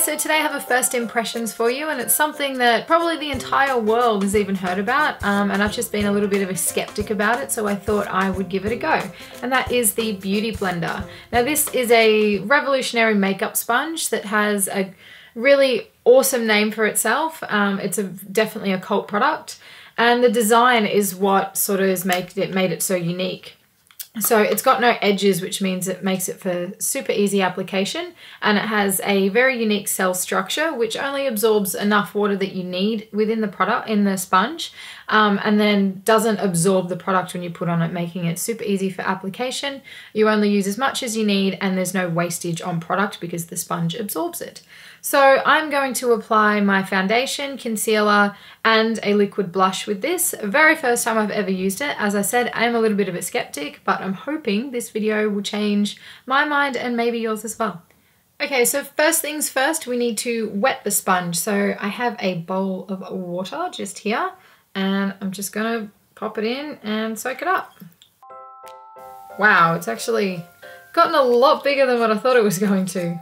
so today I have a first impressions for you, and it's something that probably the entire world has even heard about, and I've just been a little bit of a skeptic about it, so I thought I would give it a go. And that is the Beauty Blender. Now this is a revolutionary makeup sponge that has a really awesome name for itself. It's definitely a cult product, and the design is what sort of has made it so unique. So it's got no edges, which means it makes it for super easy application, and it has a very unique cell structure which only absorbs enough water that you need within the product in the sponge, and then doesn't absorb the product when you put on it, making it super easy for application. You only use as much as you need, and there's no wastage on product because the sponge absorbs it. So I'm going to apply my foundation, concealer, and a liquid blush with this. Very first time I've ever used it. As I said, I'm a little bit of a skeptic, but I'm hoping this video will change my mind and maybe yours as well. Okay, so first things first, we need to wet the sponge. So I have a bowl of water just here, and I'm just gonna pop it in and soak it up. Wow, it's actually gotten a lot bigger than what I thought it was going to.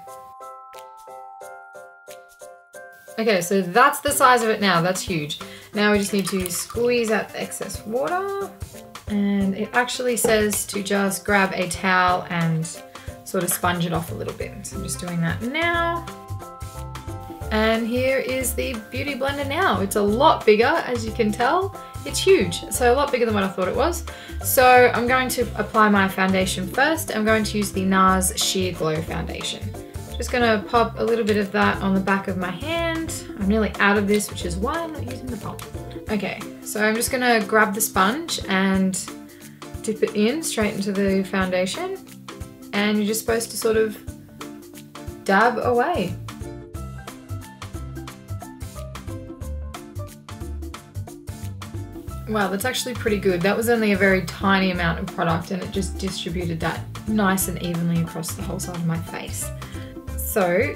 Okay, so that's the size of it now. That's huge. Now we just need to squeeze out the excess water, and it actually says to just grab a towel and sort of sponge it off a little bit. So I'm just doing that now. And here is the Beauty Blender now. It's a lot bigger, as you can tell. It's huge, so a lot bigger than what I thought it was. So I'm going to apply my foundation first. I'm going to use the NARS Sheer Glow Foundation. Just gonna pop a little bit of that on the back of my hand. I'm nearly out of this, which is why I'm not using the pump. Okay, so I'm just gonna grab the sponge and dip it in straight into the foundation. And you're just supposed to sort of dab away. Wow, that's actually pretty good. That was only a very tiny amount of product, and it just distributed that nice and evenly across the whole side of my face. So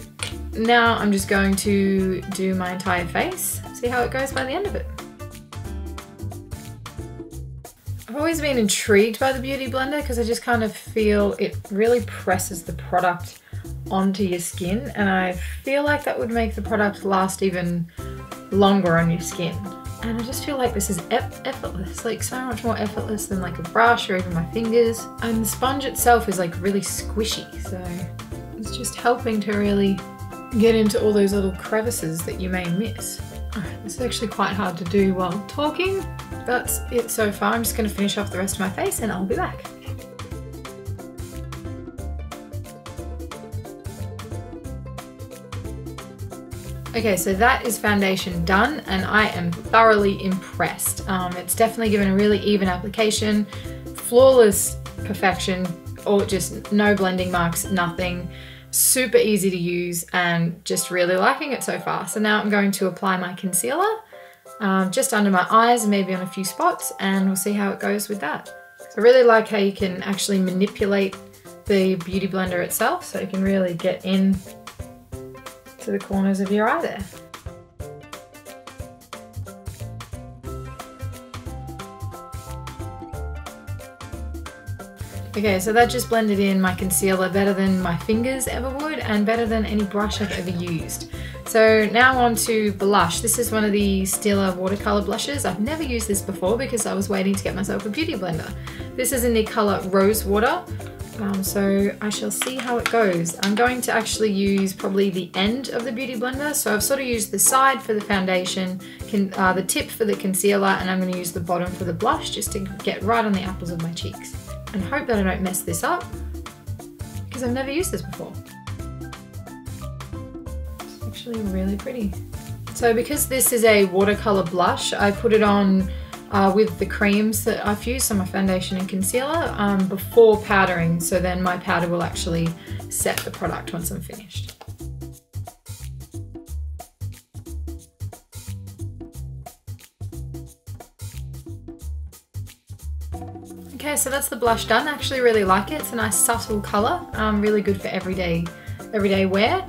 now I'm just going to do my entire face, see how it goes by the end of it. I've always been intrigued by the Beauty Blender because I just kind of feel it really presses the product onto your skin, and I feel like that would make the product last even longer on your skin. And I just feel like this is effortless, like so much more effortless than like a brush or even my fingers. And the sponge itself is like really squishy, so it's just helping to really get into all those little crevices that you may miss. Alright, this is actually quite hard to do while talking. That's it so far. I'm just going to finish off the rest of my face and I'll be back. Okay, so that is foundation done, and I am thoroughly impressed. It's definitely given a really even application, flawless perfection, or just no blending marks, nothing. Super easy to use, and just really liking it so far. So now I'm going to apply my concealer just under my eyes and maybe on a few spots, and we'll see how it goes with that. So I really like how you can actually manipulate the Beauty Blender itself, so you can really get in to the corners of your eye there. Okay, so that just blended in my concealer better than my fingers ever would, and better than any brush I've ever used. So now on to blush. This is one of the Stila watercolor blushes. I've never used this before because I was waiting to get myself a Beauty Blender. This is in the color Rose Water. So I shall see how it goes. I'm going to actually use probably the end of the Beauty Blender. So I've sort of used the side for the foundation, the tip for the concealer, and I'm going to use the bottom for the blush just to get right on the apples of my cheeks. And hope that I don't mess this up because I've never used this before. It's actually really pretty. So because this is a watercolor blush, I put it on with the creams that I've used, so my foundation and concealer, before powdering, so then my powder will actually set the product once I'm finished. Okay, so that's the blush done. I actually really like it. It's a nice subtle colour, really good for everyday wear.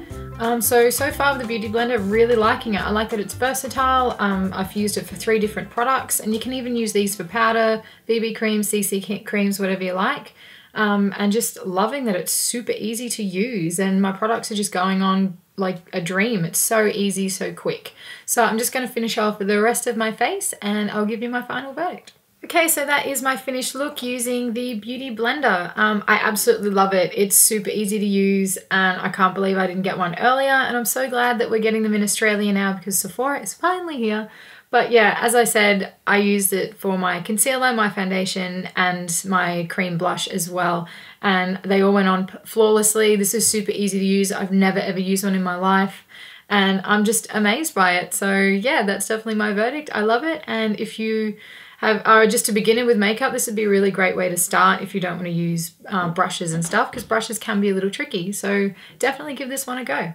So far with the Beauty Blender, really liking it. I like that it's versatile. I've used it for 3 different products, and you can even use these for powder, BB creams, CC creams, whatever you like. and just loving that it's super easy to use, and my products are just going on like a dream. It's so easy, so quick. So I'm just going to finish off with the rest of my face and I'll give you my final verdict. Okay, so that is my finished look using the Beauty Blender. I absolutely love it. It's super easy to use and I can't believe I didn't get one earlier, and I'm so glad that we're getting them in Australia now because Sephora is finally here. But yeah, as I said, I used it for my concealer, my foundation, and my cream blush as well. And they all went on flawlessly. This is super easy to use. I've never ever used one in my life. And I'm just amazed by it. So yeah, that's definitely my verdict. I love it. And if you are just a beginner with makeup, this would be a really great way to start if you don't want to use brushes and stuff, because brushes can be a little tricky. So definitely give this one a go.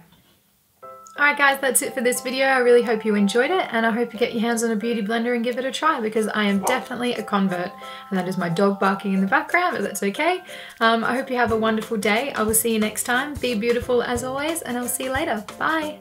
Alright guys, that's it for this video. I really hope you enjoyed it, and I hope you get your hands on a Beauty Blender and give it a try, because I am definitely a convert. And that is my dog barking in the background, but that's okay. I hope you have a wonderful day. I will see you next time. Be beautiful as always, and I'll see you later. Bye!